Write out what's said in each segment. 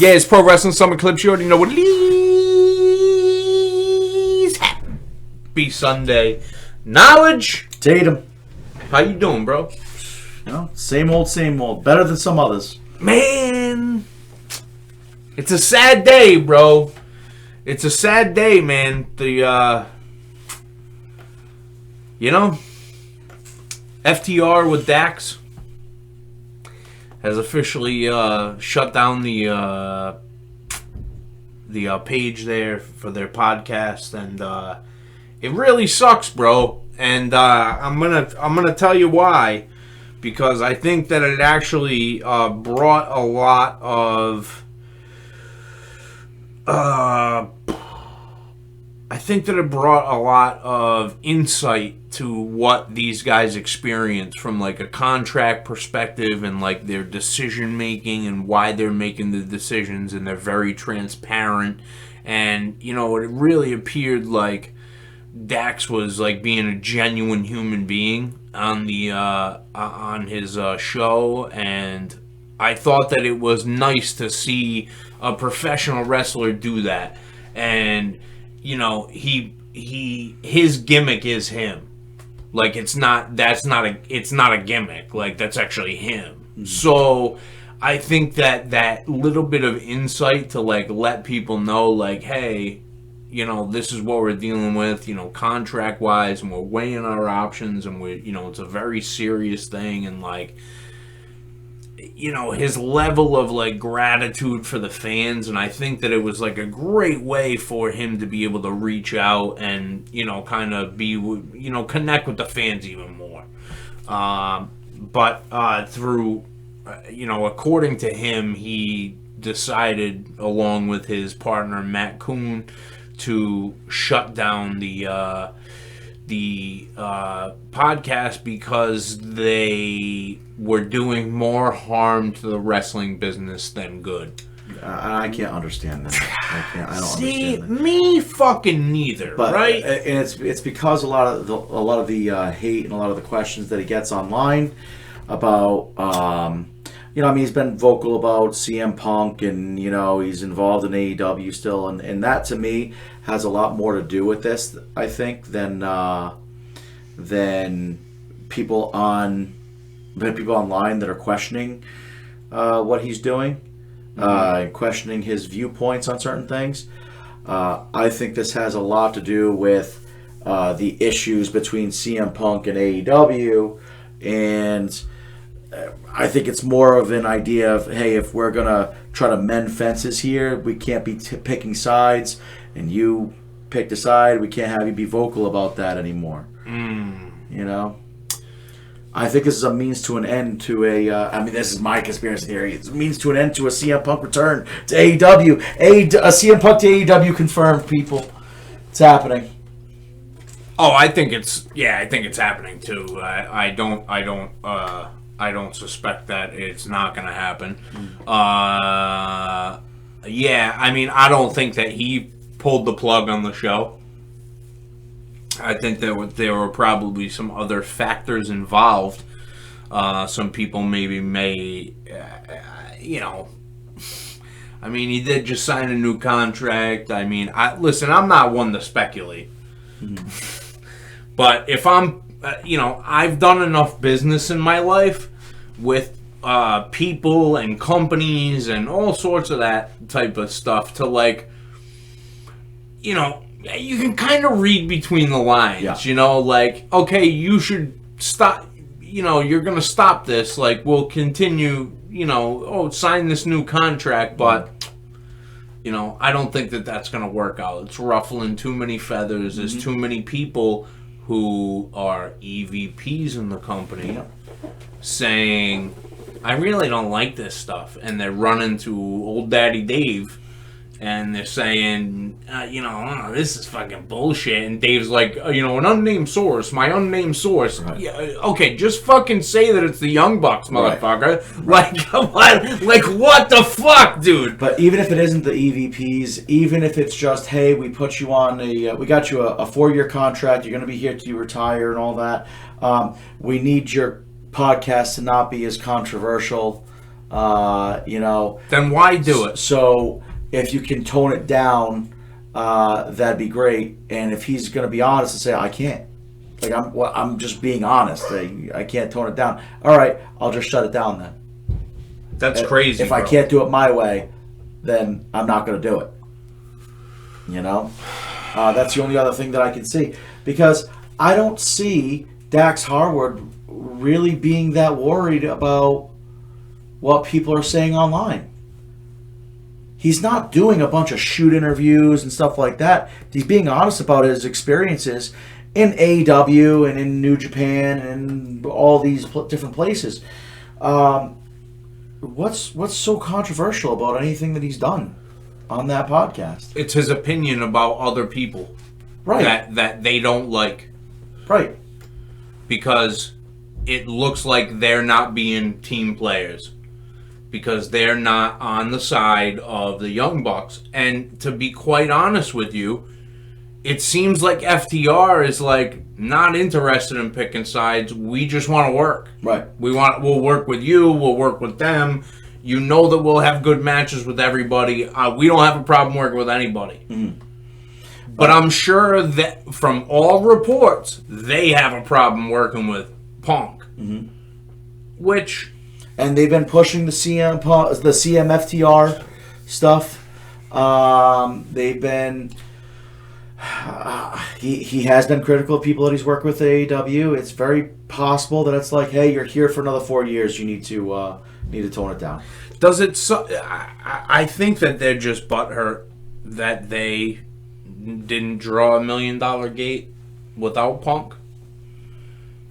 Yeah, it's Pro Wrestling Summer Clips. You already know what it is. Happy Sunday. Knowledge. Tatum. How you doing, bro? You know, same old. Better than some others. Man, it's a sad day, bro. It's a sad day, man. FTR with Dax has officially shut down the page there for their podcast, and it really sucks, bro. And I'm gonna tell you why, because I think that it actually brought a lot of insight to what these guys experience from like a contract perspective and like their decision making and why they're making the decisions, and they're very transparent. And it really appeared like Dax was like being a genuine human being on his show, and I thought that it was nice to see a professional wrestler do that. And his gimmick is him. Like it's not a gimmick. Like that's actually him. Mm-hmm. So I think that little bit of insight to like let people know, like, hey, this is what we're dealing with, contract wise, and we're weighing our options, and it's a very serious thing, and like, his level of like gratitude for the fans, and I think that it was like a great way for him to be able to reach out and kind of be connect with the fans even more. But through according to him, he decided along with his partner Matt Kuhn to shut down the podcast because they were doing more harm to the wrestling business than good. I can't understand that. I don't See, understand that. Me fucking neither, but, right? And it's because a lot of the hate and a lot of the questions that he gets online about he's been vocal about CM Punk, and he's involved in AEW still, and that to me has a lot more to do with this, I think, than people online that are questioning what he's doing, questioning his viewpoints on certain things. I think this has a lot to do with the issues between CM Punk and AEW, and I think it's more of an idea of, hey, if we're going to try to mend fences here, we can't be picking sides, and you picked a side, we can't have you be vocal about that anymore. I think this is a means to an end to this is my conspiracy theory, it's a means to an end to a CM Punk return to AEW. A CM Punk to AEW confirmed, people. It's happening. Oh, I think it's happening too. I don't suspect that it's not going to happen. I don't think that he pulled the plug on the show. I think that there were probably some other factors involved. Some people maybe he did just sign a new contract. I'm not one to speculate. But if I'm, I've done enough business in my life with people and companies and all sorts of that type of stuff to like, you can kind of read between the lines, like, okay, you should stop, you're going to stop this, like, we'll continue, sign this new contract, but, I don't think that that's going to work out. It's ruffling too many feathers. There's too many people who are EVPs in the company saying, I really don't like this stuff, and they're running to old Daddy Dave, and they're saying, this is fucking bullshit. And Dave's like, an unnamed source, my unnamed source. Right. Yeah, okay, just fucking say that it's the Young Bucks, motherfucker. Right. Like, what the fuck, dude? But even if it isn't the EVPs, even if it's just, hey, we put you on we got you a 4-year contract, you're going to be here till you retire and all that. We need your podcast to not be as controversial. Then why do it? So if you can tone it down, that'd be great. And if he's going to be honest and say, I can't. Like, I'm just being honest. I can't tone it down. All right, I'll just shut it down then. That's crazy, If bro. I can't do it my way, then I'm not going to do it. That's the only other thing that I can see. Because I don't see Dax Harwood really being that worried about what people are saying online. He's not doing a bunch of shoot interviews and stuff like that. He's being honest about his experiences in AEW and in New Japan and all these different places. What's so controversial about anything that he's done on that podcast? It's his opinion about other people, right? That they don't like, right? Because it looks like they're not being team players, because they're not on the side of the Young Bucks. And to be quite honest with you, it seems like FTR is like not interested in picking sides. We just want to work. Right. We'll work with you. We'll work with them. You know that we'll have good matches with everybody. We don't have a problem working with anybody. Mm-hmm. But I'm sure that from all reports, they have a problem working with Punk. Mm-hmm. And they've been pushing the CMFTR stuff. They've been. He has been critical of people that he's worked with at AEW. It's very possible that it's like, hey, you're here for another 4 years. You need to tone it down. Does it? I think that they're just butthurt that they didn't draw $1 million gate without Punk,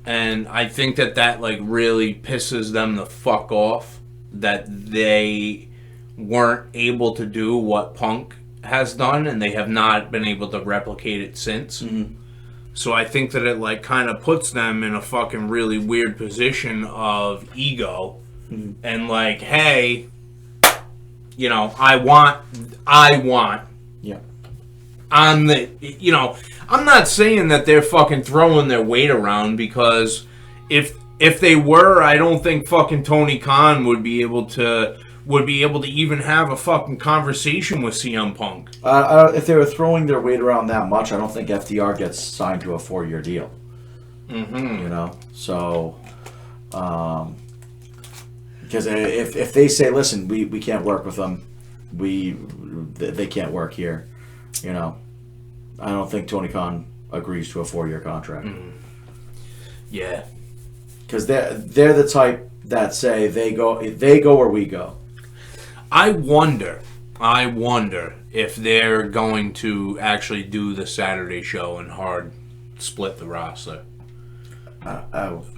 and I think that like really pisses them the fuck off that they weren't able to do what Punk has done, and they have not been able to replicate it since. Mm-hmm. So I think that it like kind of puts them in a fucking really weird position of ego, mm-hmm. and like, hey, I want. Yeah. I'm not saying that they're fucking throwing their weight around, because if they were, I don't think fucking Tony Khan would be able to even have a fucking conversation with CM Punk. If they were throwing their weight around that much, I don't think FTR gets signed to a 4-year deal. Mm-hmm. So, because if they say, listen, we can't work with them, they can't work here, I don't think Tony Khan agrees to a 4-year contract. Mm-hmm. Yeah, because they're the type that say they go where we go. I wonder if they're going to actually do the Saturday show and hard split the roster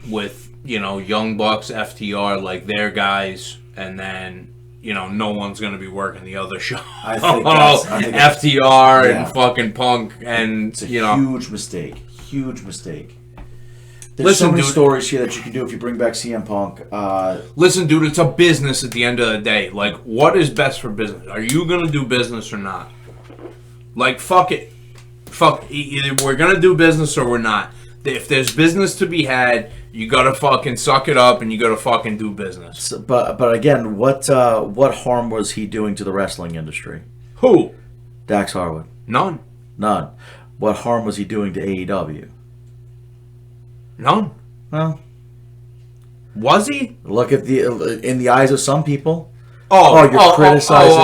with Young Bucks, FTR, like their guys, and then no one's going to be working the other show. I think FTR and fucking Punk, and it's a huge mistake. There's Listen, so many dude, stories here that you can do if you bring back CM Punk. Listen, dude, it's a business at the end of the day. Like, what is best for business? Are you going to do business or not? Like, fuck it. Either we're going to do business or we're not. If there's business to be had, you got to fucking suck it up and you got to fucking do business. But again, what harm was he doing to the wrestling industry? Who? Dax Harwood. None. What harm was he doing to AEW? None. Well, was he? Look at in the eyes of some people. You're criticizing.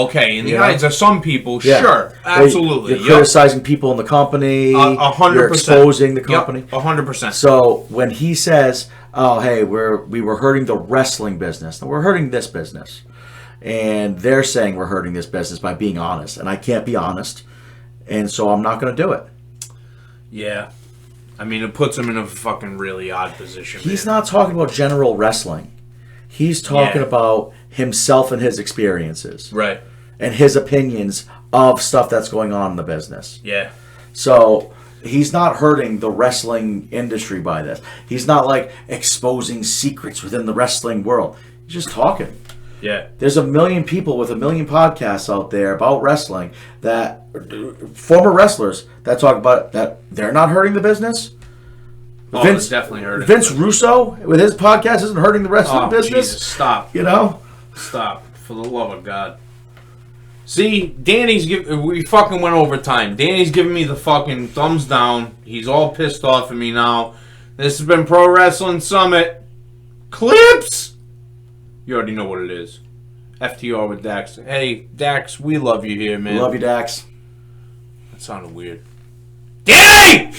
Okay. In the eyes of some people, sure, absolutely. You're criticizing people in the company. 100%. You're exposing the company. 100%. So when he says, "Oh, hey, we were hurting the wrestling business. We're hurting this business," and they're saying we're hurting this business by being honest, and I can't be honest, and so I'm not going to do it. Yeah. I mean, it puts him in a fucking really odd position. He's not talking about general wrestling. He's talking about himself and his experiences. Right. And his opinions of stuff that's going on in the business. Yeah. So he's not hurting the wrestling industry by this. He's not like exposing secrets within the wrestling world. He's just talking. Yeah. There's 1 million people with 1 million podcasts out there about wrestling, that former wrestlers that talk about that they're not hurting the business. Vince definitely hurting. Vince Russo with his podcast isn't hurting the wrestling business. Jesus, stop. Stop. For the love of God. See, we fucking went over time. Danny's giving me the fucking thumbs down. He's all pissed off at me now. This has been Pro Wrestling Summit. Clips! You already know what it is. FTR with Dax. Hey, Dax, we love you here, man. Love you, Dax. That sounded weird. Danny!